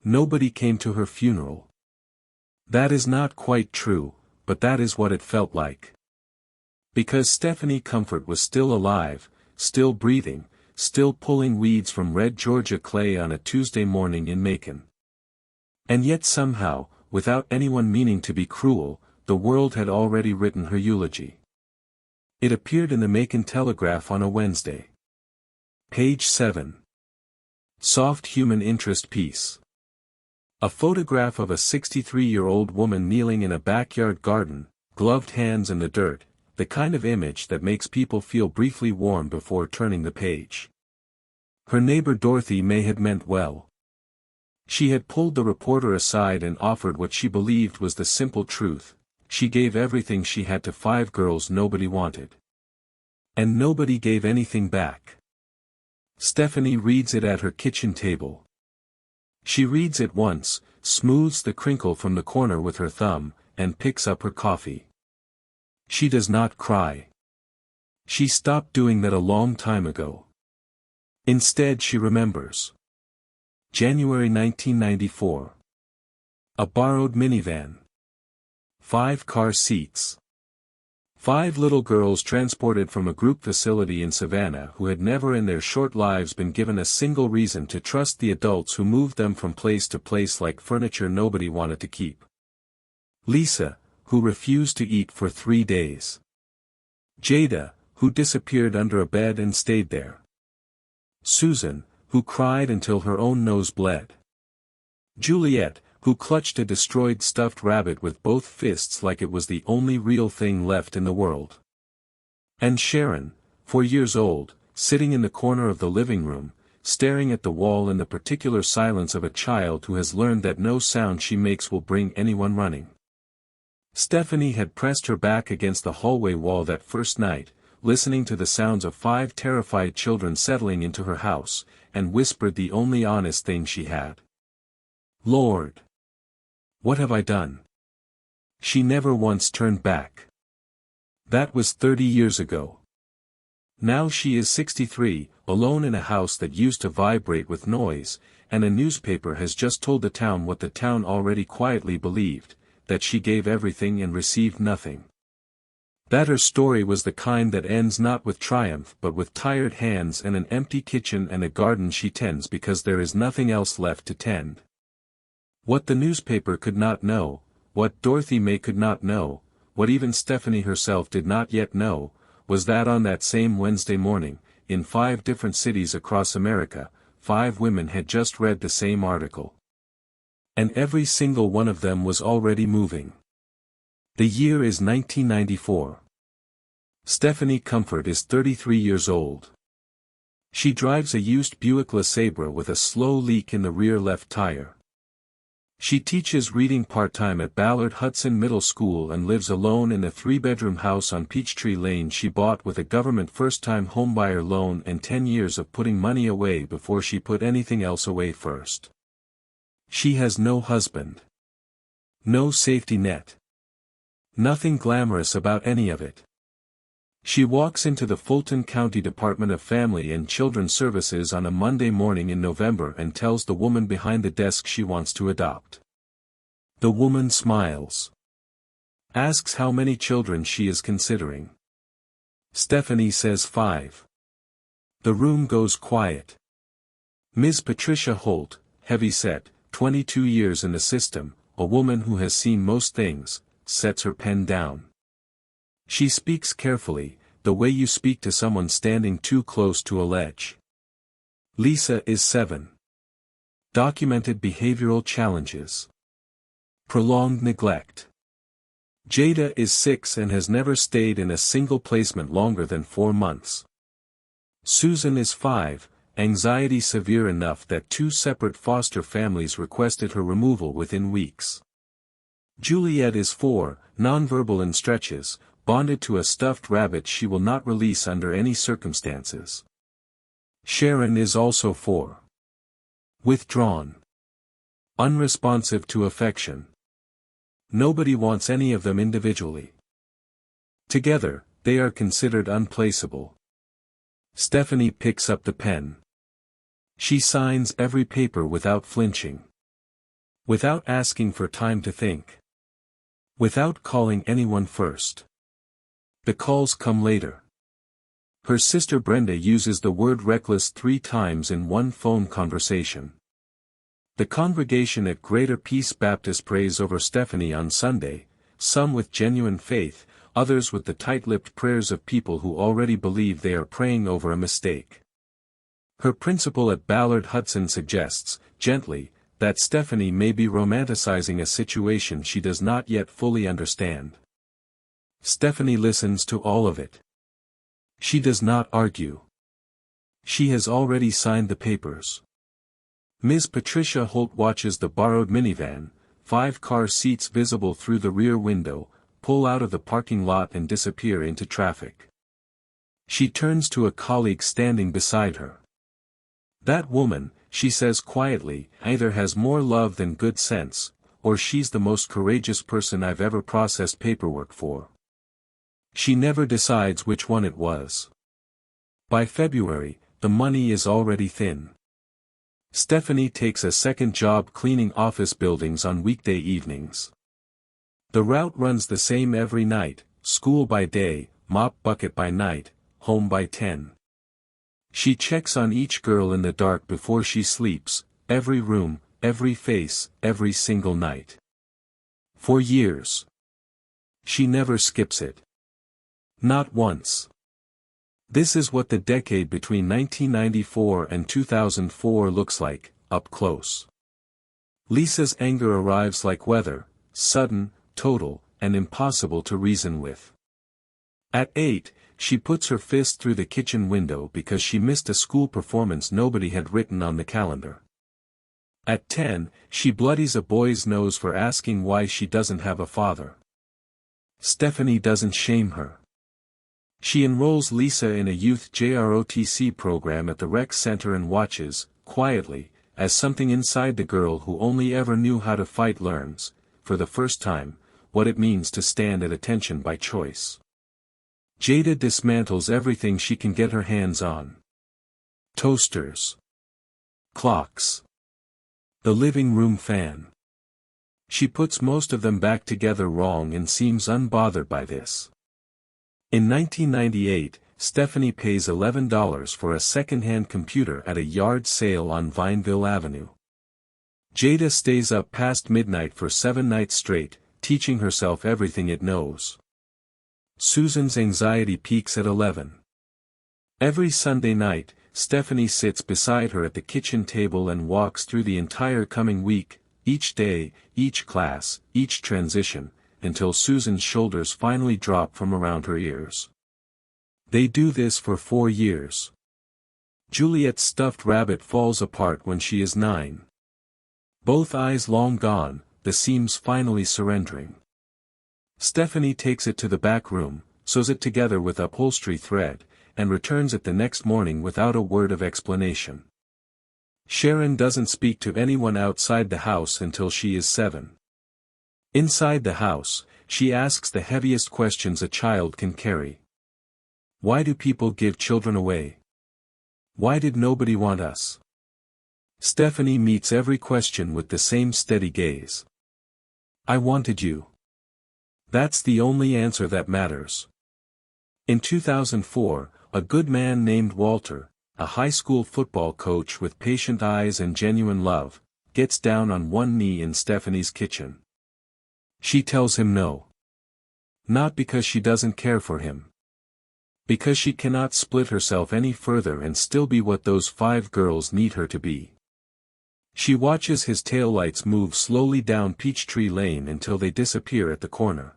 Nobody came to her funeral. That is not quite true, but that is what it felt like. Because Stephanie Comfort was still alive, still breathing, still pulling weeds from red Georgia clay on a Tuesday morning in Macon. And yet somehow, without anyone meaning to be cruel, the world had already written her eulogy. It appeared in the Macon Telegraph on a Wednesday. Page 7. Soft human interest piece. A photograph of a 63-year-old woman kneeling in a backyard garden, gloved hands in the dirt, the kind of image that makes people feel briefly warm before turning the page. Her neighbor Dorothy May had meant well. She had pulled the reporter aside and offered what she believed was the simple truth: she gave everything she had to 5 girls nobody wanted. And nobody gave anything back. Stephanie reads it at her kitchen table. She reads it once, smooths the crinkle from the corner with her thumb, and picks up her coffee. She does not cry. She stopped doing that a long time ago. Instead she remembers. January 1994. A borrowed minivan. 5 car seats. 5 little girls transported from a group facility in Savannah who had never in their short lives been given a single reason to trust the adults who moved them from place to place like furniture nobody wanted to keep. Lisa, who refused to eat for 3 days. Jada, who disappeared under a bed and stayed there. Susan, who cried until her own nose bled. Juliet, who clutched a destroyed stuffed rabbit with both fists like it was the only real thing left in the world. And Sharon, 4 years old, sitting in the corner of the living room, staring at the wall in the particular silence of a child who has learned that no sound she makes will bring anyone running. Stephanie had pressed her back against the hallway wall that first night, listening to the sounds of 5 terrified children settling into her house, and whispered the only honest thing she had. "Lord! What have I done?" She never once turned back. That was 30 years ago. Now she is 63, alone in a house that used to vibrate with noise, and a newspaper has just told the town what the town already quietly believed, that she gave everything and received nothing. That her story was the kind that ends not with triumph but with tired hands and an empty kitchen and a garden she tends because there is nothing else left to tend. What the newspaper could not know, what Dorothy May could not know, what even Stephanie herself did not yet know, was that on that same Wednesday morning, in 5 different cities across America, 5 women had just read the same article. And every single one of them was already moving. The year is 1994. Stephanie Comfort is 33 years old. She drives a used Buick LeSabre with a slow leak in the rear left tire. She teaches reading part-time at Ballard Hudson Middle School and lives alone in a 3-bedroom house on Peachtree Lane she bought with a government first-time homebuyer loan and 10 years of putting money away before she put anything else away first. She has no husband. No safety net. Nothing glamorous about any of it. She walks into the Fulton County Department of Family and Children's Services on a Monday morning in November and tells the woman behind the desk she wants to adopt. The woman smiles. Asks how many children she is considering. Stephanie says 5. The room goes quiet. Ms. Patricia Holt, heavy-set, 22 years in the system, a woman who has seen most things, sets her pen down. She speaks carefully, the way you speak to someone standing too close to a ledge. Lisa is 7. Documented behavioral challenges. Prolonged neglect. Jada is 6 and has never stayed in a single placement longer than 4 months. Susan is 5, anxiety severe enough that 2 separate foster families requested her removal within weeks. Juliet is 4, nonverbal in stretches, bonded to a stuffed rabbit she will not release under any circumstances. Sharon is also 4. Withdrawn. Unresponsive to affection. Nobody wants any of them individually. Together, they are considered unplaceable. Stephanie picks up the pen. She signs every paper without flinching. Without asking for time to think. Without calling anyone first. The calls come later. Her sister Brenda uses the word reckless 3 times in one phone conversation. The congregation at Greater Peace Baptist prays over Stephanie on Sunday, some with genuine faith, others with the tight-lipped prayers of people who already believe they are praying over a mistake. Her principal at Ballard Hudson suggests, gently, that Stephanie may be romanticizing a situation she does not yet fully understand. Stephanie listens to all of it. She does not argue. She has already signed the papers. Ms. Patricia Holt watches the borrowed minivan, 5 car seats visible through the rear window, pull out of the parking lot and disappear into traffic. She turns to a colleague standing beside her. That woman, she says quietly, either has more love than good sense, or she's the most courageous person I've ever processed paperwork for. She never decides which one it was. By February, the money is already thin. Stephanie takes a second job cleaning office buildings on weekday evenings. The route runs the same every night, school by day, mop bucket by night, home by 10. She checks on each girl in the dark before she sleeps, every room, every face, every single night. For years. She never skips it. Not once. This is what the decade between 1994 and 2004 looks like, up close. Lisa's anger arrives like weather, sudden, total, and impossible to reason with. At 8, she puts her fist through the kitchen window because she missed a school performance nobody had written on the calendar. At 10, she bloodies a boy's nose for asking why she doesn't have a father. Stephanie doesn't shame her. She enrolls Lisa in a youth JROTC program at the rec center and watches, quietly, as something inside the girl who only ever knew how to fight learns, for the first time, what it means to stand at attention by choice. Jada dismantles everything she can get her hands on. Toasters. Clocks. The living room fan. She puts most of them back together wrong and seems unbothered by this. In 1998, Stephanie pays $11 for a second-hand computer at a yard sale on Vineville Avenue. Jada stays up past midnight for 7 nights straight, teaching herself everything it knows. Susan's anxiety peaks at 11. Every Sunday night, Stephanie sits beside her at the kitchen table and walks through the entire coming week, each day, each class, each transition, until Susan's shoulders finally drop from around her ears. They do this for 4 years. Juliet's stuffed rabbit falls apart when she is 9. Both eyes long gone, the seams finally surrendering. Stephanie takes it to the back room, sews it together with upholstery thread, and returns it the next morning without a word of explanation. Sharon doesn't speak to anyone outside the house until she is 7. Inside the house, she asks the heaviest questions a child can carry. Why do people give children away? Why did nobody want us? Stephanie meets every question with the same steady gaze. I wanted you. That's the only answer that matters. In 2004, a good man named Walter, a high school football coach with patient eyes and genuine love, gets down on one knee in Stephanie's kitchen. She tells him no. Not because she doesn't care for him. Because she cannot split herself any further and still be what those 5 girls need her to be. She watches his taillights move slowly down Peachtree Lane until they disappear at the corner.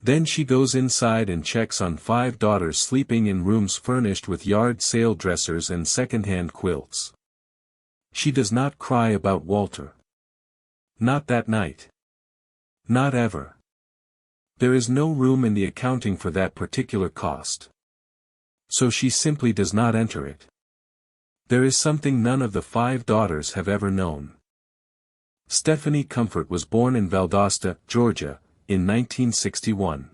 Then she goes inside and checks on 5 daughters sleeping in rooms furnished with yard sale dressers and second-hand quilts. She does not cry about Walter. Not that night. Not ever. There is no room in the accounting for that particular cost. So she simply does not enter it. There is something none of the 5 daughters have ever known. Stephanie Comfort was born in Valdosta, Georgia, in 1961.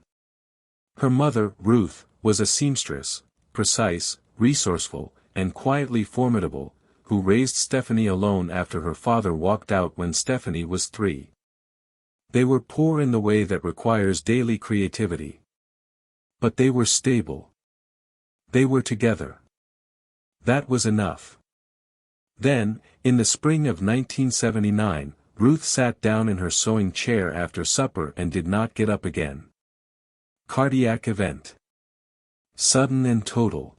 Her mother, Ruth, was a seamstress, precise, resourceful, and quietly formidable, who raised Stephanie alone after her father walked out when Stephanie was 3. They were poor in the way that requires daily creativity. But they were stable. They were together. That was enough. Then, in the spring of 1979, Ruth sat down in her sewing chair after supper and did not get up again. Cardiac event. Sudden and total.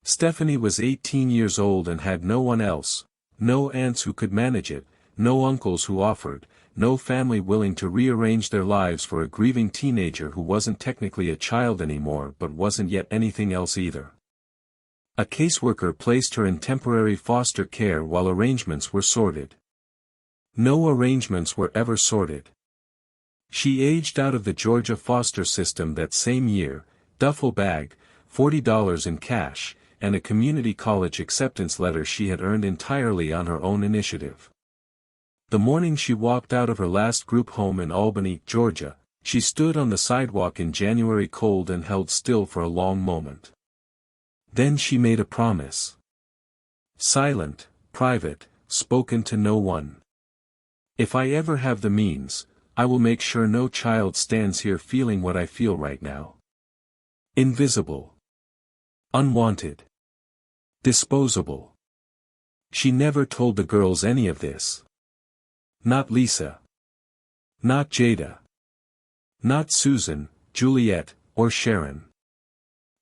Stephanie was 18 years old and had no one else, no aunts who could manage it, no uncles who offered, no family willing to rearrange their lives for a grieving teenager who wasn't technically a child anymore but wasn't yet anything else either. A caseworker placed her in temporary foster care while arrangements were sorted. No arrangements were ever sorted. She aged out of the Georgia foster system that same year, duffel bag, $40 in cash, and a community college acceptance letter she had earned entirely on her own initiative. The morning she walked out of her last group home in Albany, Georgia, she stood on the sidewalk in January cold and held still for a long moment. Then she made a promise. Silent, private, spoken to no one. If I ever have the means, I will make sure no child stands here feeling what I feel right now. Invisible. Unwanted. Disposable. She never told the girls any of this. Not Lisa. Not Jada. Not Susan, Juliet, or Sharon.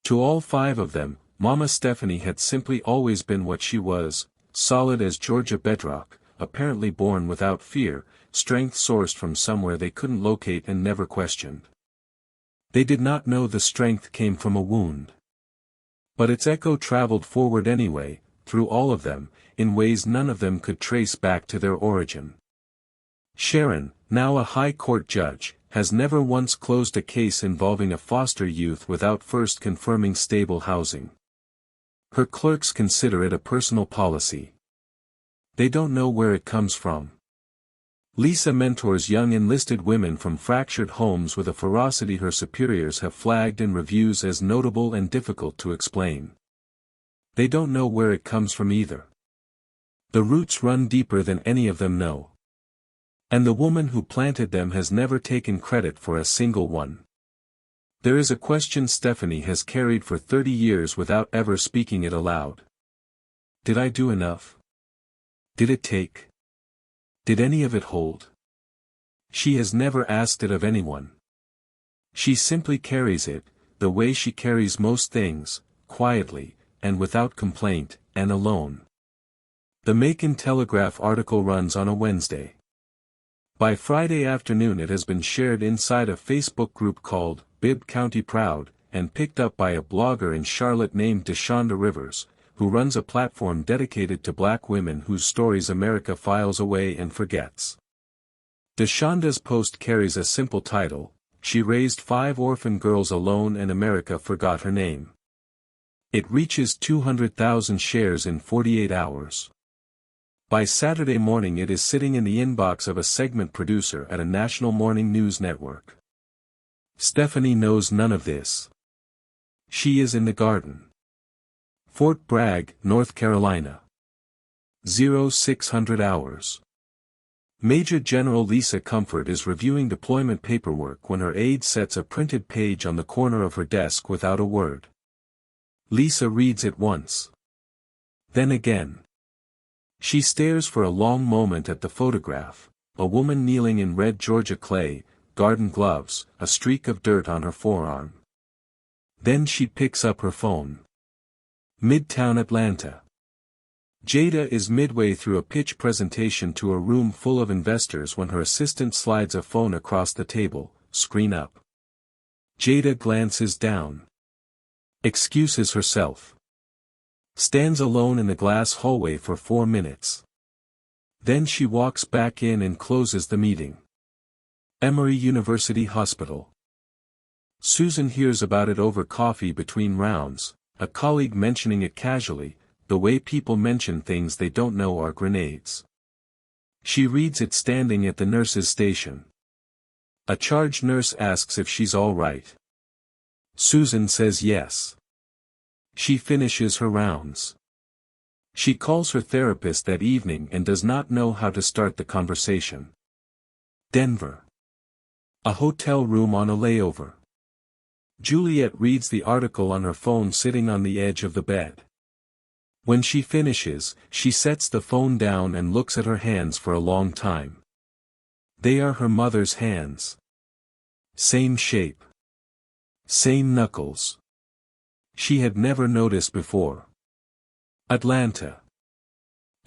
To all 5 of them, Mama Stephanie had simply always been what she was, solid as Georgia bedrock, apparently born without fear, strength sourced from somewhere they couldn't locate and never questioned. They did not know the strength came from a wound. But its echo traveled forward anyway, through all of them, in ways none of them could trace back to their origin. Sharon, now a high court judge, has never once closed a case involving a foster youth without first confirming stable housing. Her clerks consider it a personal policy. They don't know where it comes from. Lisa mentors young enlisted women from fractured homes with a ferocity her superiors have flagged in reviews as notable and difficult to explain. They don't know where it comes from either. The roots run deeper than any of them know. And the woman who planted them has never taken credit for a single one. There is a question Stephanie has carried for 30 years without ever speaking it aloud. Did I do enough? Did it take? Did any of it hold? She has never asked it of anyone. She simply carries it, the way she carries most things, quietly, and without complaint, and alone. The Macon Telegraph article runs on a Wednesday. By Friday afternoon it has been shared inside a Facebook group called Bibb County Proud, and picked up by a blogger in Charlotte named DeShonda Rivers, who runs a platform dedicated to black women whose stories America files away and forgets. DeShonda's post carries a simple title: She raised 5 orphan girls alone and America forgot her name. It reaches 200,000 shares in 48 hours. By Saturday morning it is sitting in the inbox of a segment producer at a national morning news network. Stephanie knows none of this. She is in the garden. Fort Bragg, North Carolina. 0600 hours. Major General Lisa Comfort is reviewing deployment paperwork when her aide sets a printed page on the corner of her desk without a word. Lisa reads it once. Then again. She stares for a long moment at the photograph, a woman kneeling in red Georgia clay, garden gloves, a streak of dirt on her forearm. Then she picks up her phone. Midtown Atlanta. Jada is midway through a pitch presentation to a room full of investors when her assistant slides a phone across the table, screen up. Jada glances down. Excuses herself. Stands alone in the glass hallway for 4 minutes. Then she walks back in and closes the meeting. Emory University Hospital. Susan hears about it over coffee between rounds, a colleague mentioning it casually, the way people mention things they don't know are grenades. She reads it standing at the nurse's station. A charge nurse asks if she's all right. Susan says yes. She finishes her rounds. She calls her therapist that evening and does not know how to start the conversation. Denver. A hotel room on a layover. Juliet reads the article on her phone sitting on the edge of the bed. When she finishes, she sets the phone down and looks at her hands for a long time. They are her mother's hands. Same shape. Same knuckles. She had never noticed before. Atlanta.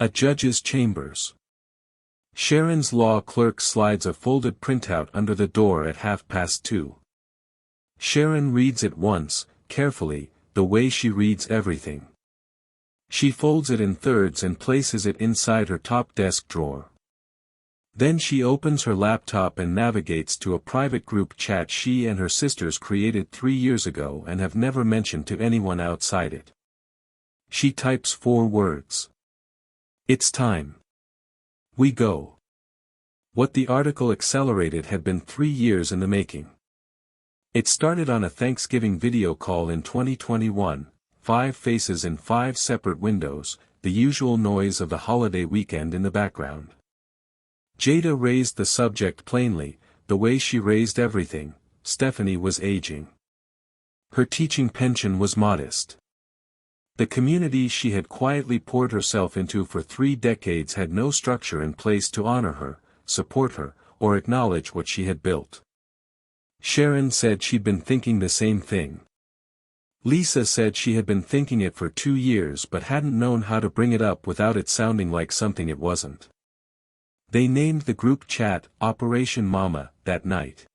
A judge's chambers. Sharon's law clerk slides a folded printout under the door at 2:30. Sharon reads it once, carefully, the way she reads everything. She folds it in thirds and places it inside her top desk drawer. Then she opens her laptop and navigates to a private group chat she and her sisters created 3 years ago and have never mentioned to anyone outside it. She types 4 words. It's time. We go. What the article accelerated had been 3 years in the making. It started on a Thanksgiving video call in 2021, 5 faces in 5 separate windows, the usual noise of the holiday weekend in the background. Jada raised the subject plainly, the way she raised everything. Stephanie was aging. Her teaching pension was modest. The community she had quietly poured herself into for 3 decades had no structure in place to honor her, support her, or acknowledge what she had built. Sharon said she'd been thinking the same thing. Lisa said she had been thinking it for 2 years but hadn't known how to bring it up without it sounding like something it wasn't. They named the group chat Operation Mama that night.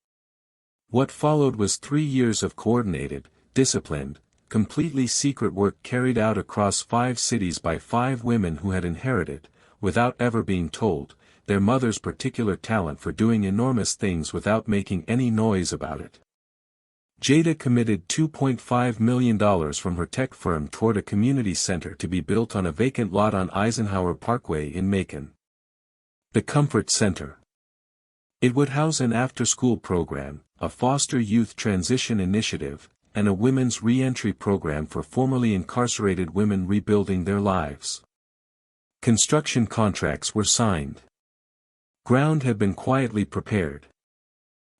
What followed was 3 years of coordinated, disciplined, completely secret work carried out across 5 cities by 5 women who had inherited, without ever being told, their mother's particular talent for doing enormous things without making any noise about it. Jada committed $2.5 million from her tech firm toward a community center to be built on a vacant lot on Eisenhower Parkway in Macon. The Comfort Center. It would house an after-school program, a foster youth transition initiative, and a women's re-entry program for formerly incarcerated women rebuilding their lives. Construction contracts were signed. Ground had been quietly prepared.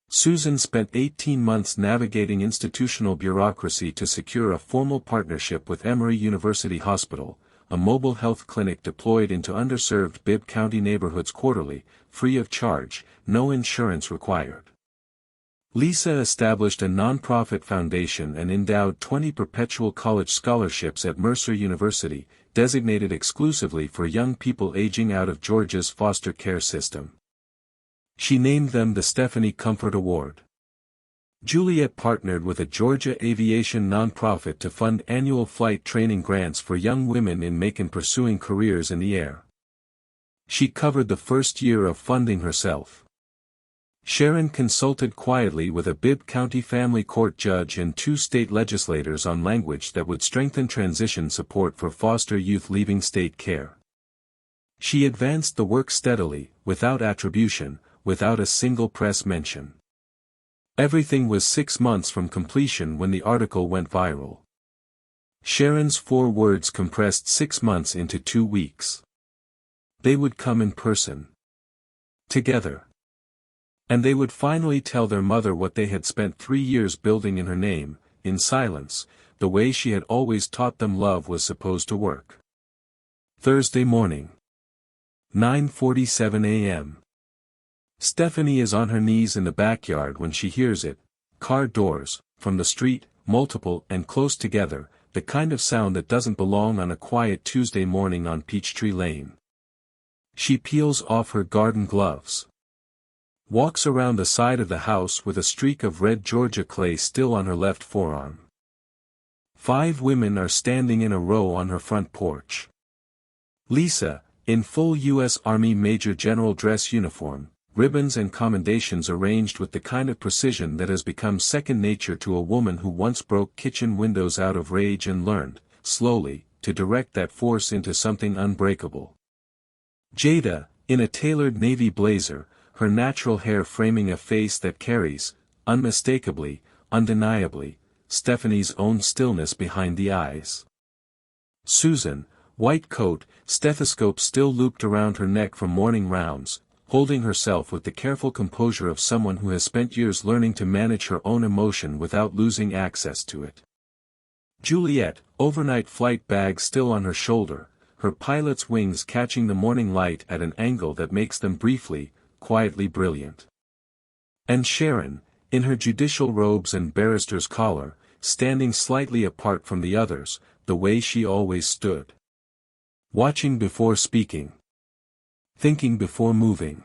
Susan spent 18 months navigating institutional bureaucracy to secure a formal partnership with Emory University Hospital, a mobile health clinic deployed into underserved Bibb County neighborhoods quarterly, free of charge, no insurance required. Lisa established a nonprofit foundation and endowed 20 perpetual college scholarships at Mercer University, designated exclusively for young people aging out of Georgia's foster care system. She named them the Stephanie Comfort Award. Juliet partnered with a Georgia aviation nonprofit to fund annual flight training grants for young women in Macon pursuing careers in the air. She covered the first year of funding herself. Sharon consulted quietly with a Bibb County family court judge and 2 state legislators on language that would strengthen transition support for foster youth leaving state care. She advanced the work steadily, without attribution, without a single press mention. Everything was 6 months from completion when the article went viral. Sharon's 4 words compressed 6 months into 2 weeks. They would come in person. Together. And they would finally tell their mother what they had spent 3 years building in her name, in silence, the way she had always taught them love was supposed to work. Thursday morning. 9:47 a.m. Stephanie is on her knees in the backyard when she hears it, car doors, from the street, multiple and close together, the kind of sound that doesn't belong on a quiet Tuesday morning on Peachtree Lane. She peels off her garden gloves. Walks around the side of the house with a streak of red Georgia clay still on her left forearm. 5 women are standing in a row on her front porch. Lisa, in full U.S. Army Major General dress uniform, ribbons and commendations arranged with the kind of precision that has become second nature to a woman who once broke kitchen windows out of rage and learned, slowly, to direct that force into something unbreakable. Jada, in a tailored navy blazer, her natural hair framing a face that carries, unmistakably, undeniably, Stephanie's own stillness behind the eyes. Susan, White coat, stethoscope still looped around her neck from morning rounds, holding herself with the careful composure of someone who has spent years learning to manage her own emotion without losing access to it. Juliet, overnight flight bag still on her shoulder, her pilot's wings catching the morning light at an angle that makes them briefly, quietly brilliant. And Sharon, in her judicial robes and barrister's collar, standing slightly apart from the others, the way she always stood. Watching before speaking. Thinking before moving.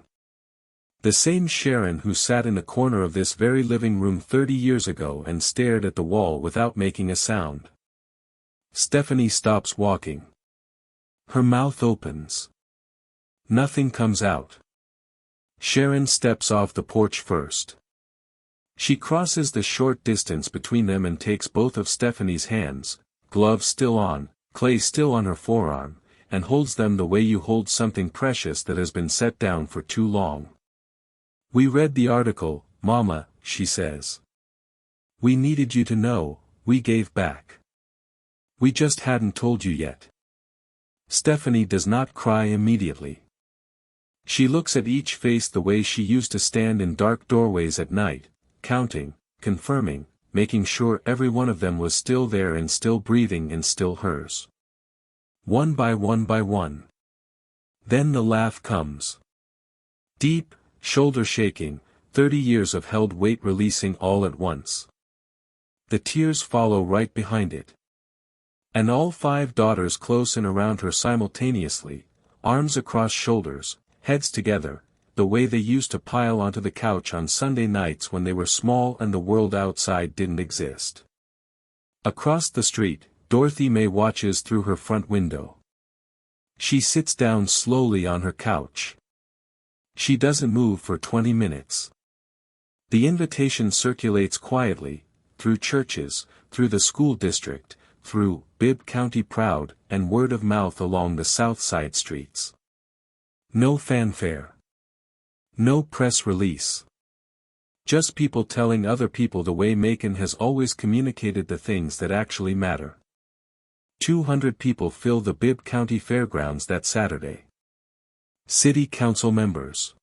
The same Sharon who sat in a corner of this very living room 30 years ago and stared at the wall without making a sound. Stephanie stops walking. Her mouth opens. Nothing comes out. Sharon steps off the porch first. She crosses the short distance between them and takes both of Stephanie's hands, gloves still on, clay still on her forearm, and holds them the way you hold something precious that has been set down for too long. "We read the article, Mama," she says. "We needed you to know, we gave back. We just hadn't told you yet." Stephanie does not cry immediately. She looks at each face the way she used to stand in dark doorways at night, counting, confirming, making sure every one of them was still there and still breathing and still hers. One by one by one. Then the laugh comes. Deep, shoulder-shaking, 30 years of held weight releasing all at once. The tears follow right behind it. And all 5 daughters close in around her simultaneously, arms across shoulders, heads together, the way they used to pile onto the couch on Sunday nights when they were small and the world outside didn't exist. Across the street, Dorothy May watches through her front window. She sits down slowly on her couch. She doesn't move for 20 minutes. The invitation circulates quietly, through churches, through the school district, through Bibb County Proud, and word of mouth along the south side streets. No fanfare. No press release. Just people telling other people the way Macon has always communicated the things that actually matter. 200 people fill the Bibb County Fairgrounds that Saturday. City council members.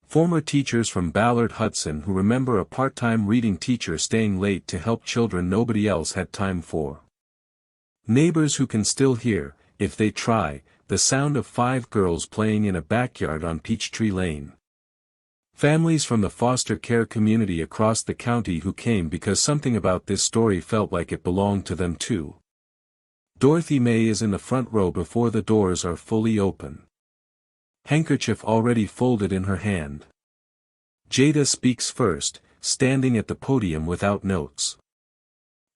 Former teachers from Ballard Hudson who remember a part-time reading teacher staying late to help children nobody else had time for. Neighbors who can still hear, if they try, the sound of 5 girls playing in a backyard on Peachtree Lane. Families from the foster care community across the county who came because something about this story felt like it belonged to them too. Dorothy May is in the front row before the doors are fully open. Handkerchief already folded in her hand. Jada speaks first, standing at the podium without notes.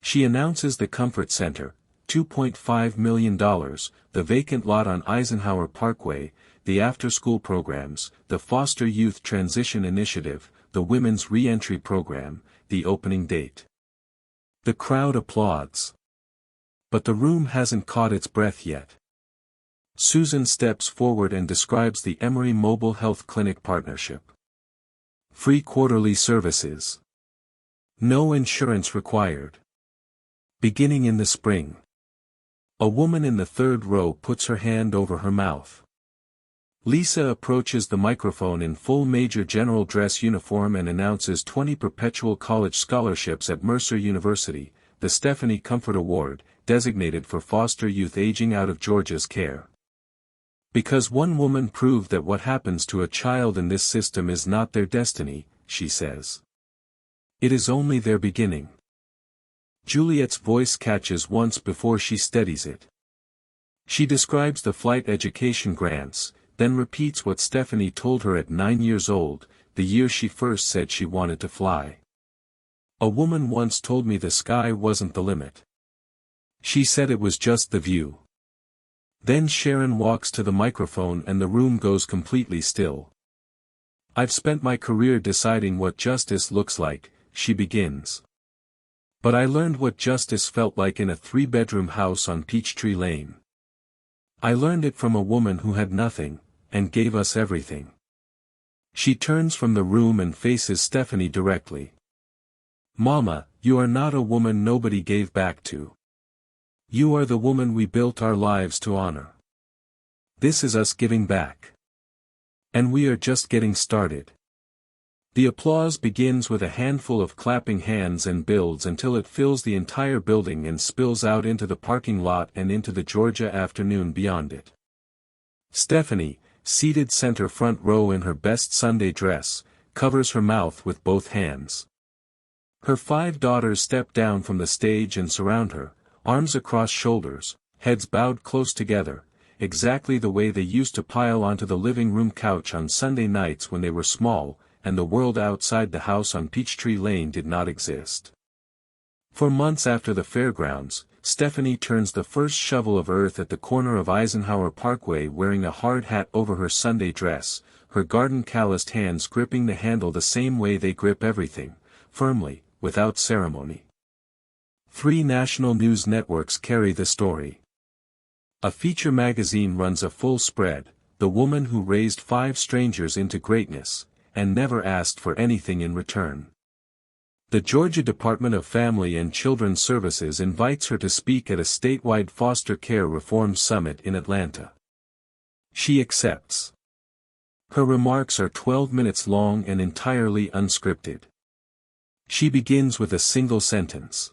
She announces the Comfort Center, $2.5 million, the vacant lot on Eisenhower Parkway, the after-school programs, the Foster Youth Transition Initiative, the Women's Reentry Program, the opening date. The crowd applauds. But the room hasn't caught its breath yet. Susan steps forward and describes the Emory Mobile Health Clinic partnership. Free quarterly services. No insurance required. Beginning in the spring. A woman in the third row puts her hand over her mouth. Lisa approaches the microphone in full major general dress uniform and announces 20 perpetual college scholarships at Mercer University, the Stephanie Comfort Award, designated for foster youth aging out of Georgia's care. Because one woman proved that what happens to a child in this system is not their destiny, she says. It is only their beginning. Juliet's voice catches once before she steadies it. She describes the flight education grants, then repeats what Stephanie told her at 9 years old, the year she first said she wanted to fly. A woman once told me the sky wasn't the limit. She said it was just the view. Then Sharon walks to the microphone and the room goes completely still. I've spent my career deciding what justice looks like, she begins. But I learned what justice felt like in a 3-bedroom house on Peachtree Lane. I learned it from a woman who had nothing, and gave us everything. She turns from the room and faces Stephanie directly. Mama, you are not a woman nobody gave back to. You are the woman we built our lives to honor. This is us giving back. And we are just getting started. The applause begins with a handful of clapping hands and builds until it fills the entire building and spills out into the parking lot and into the Georgia afternoon beyond it. Stephanie, seated center front row in her best Sunday dress, covers her mouth with both hands. Her 5 daughters step down from the stage and surround her, arms across shoulders, heads bowed close together, exactly the way they used to pile onto the living room couch on Sunday nights when they were small, and the world outside the house on Peachtree Lane did not exist. For months after the fairgrounds, Stephanie turns the first shovel of earth at the corner of Eisenhower Parkway wearing a hard hat over her Sunday dress, her garden-calloused hands gripping the handle the same way they grip everything, firmly, without ceremony. 3 national news networks carry the story. A feature magazine runs a full spread, "The Woman Who Raised 5 Strangers into Greatness," and never asked for anything in return. The Georgia Department of Family and Children's Services invites her to speak at a statewide foster care reform summit in Atlanta. She accepts. Her remarks are 12 minutes long and entirely unscripted. She begins with a single sentence.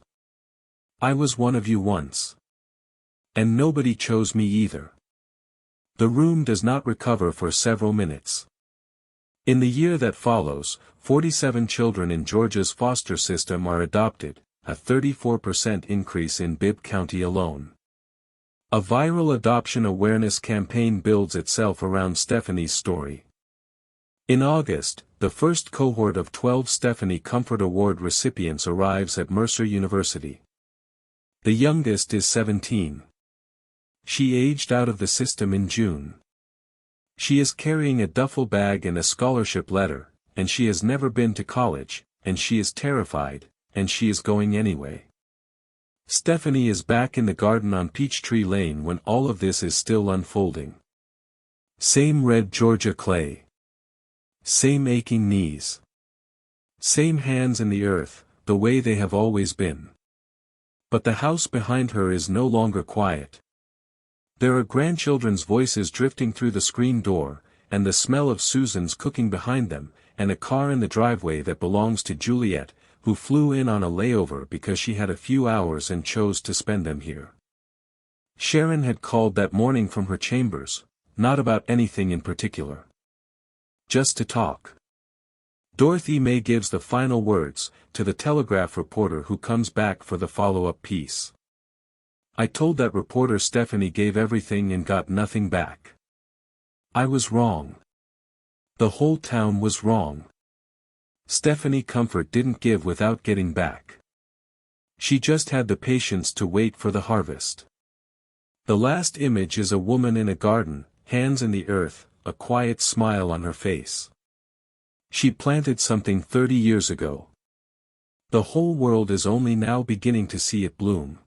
"I was one of you once. And nobody chose me either." The room does not recover for several minutes. In the year that follows, 47 children in Georgia's foster system are adopted, a 34% increase in Bibb County alone. A viral adoption awareness campaign builds itself around Stephanie's story. In August, the first cohort of 12 Stephanie Comfort Award recipients arrives at Mercer University. The youngest is 17. She aged out of the system in June. She is carrying a duffel bag and a scholarship letter, and she has never been to college, and she is terrified, and she is going anyway. Stephanie is back in the garden on Peachtree Lane when all of this is still unfolding. Same red Georgia clay. Same aching knees. Same hands in the earth, the way they have always been. But the house behind her is no longer quiet. There are grandchildren's voices drifting through the screen door, and the smell of Susan's cooking behind them, and a car in the driveway that belongs to Juliet, who flew in on a layover because she had a few hours and chose to spend them here. Sharon had called that morning from her chambers, not about anything in particular. Just to talk. Dorothy May gives the final words, to the Telegraph reporter who comes back for the follow-up piece. "I told that reporter Stephanie gave everything and got nothing back. I was wrong. The whole town was wrong. Stephanie Comfort didn't give without getting back. She just had the patience to wait for the harvest." The last image is a woman in a garden, hands in the earth, a quiet smile on her face. She planted something 30 years ago. The whole world is only now beginning to see it bloom.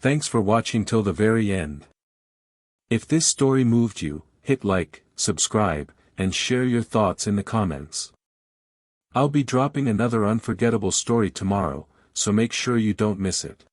Thanks for watching till the very end. If this story moved you, hit like, subscribe, and share your thoughts in the comments. I'll be dropping another unforgettable story tomorrow, so make sure you don't miss it.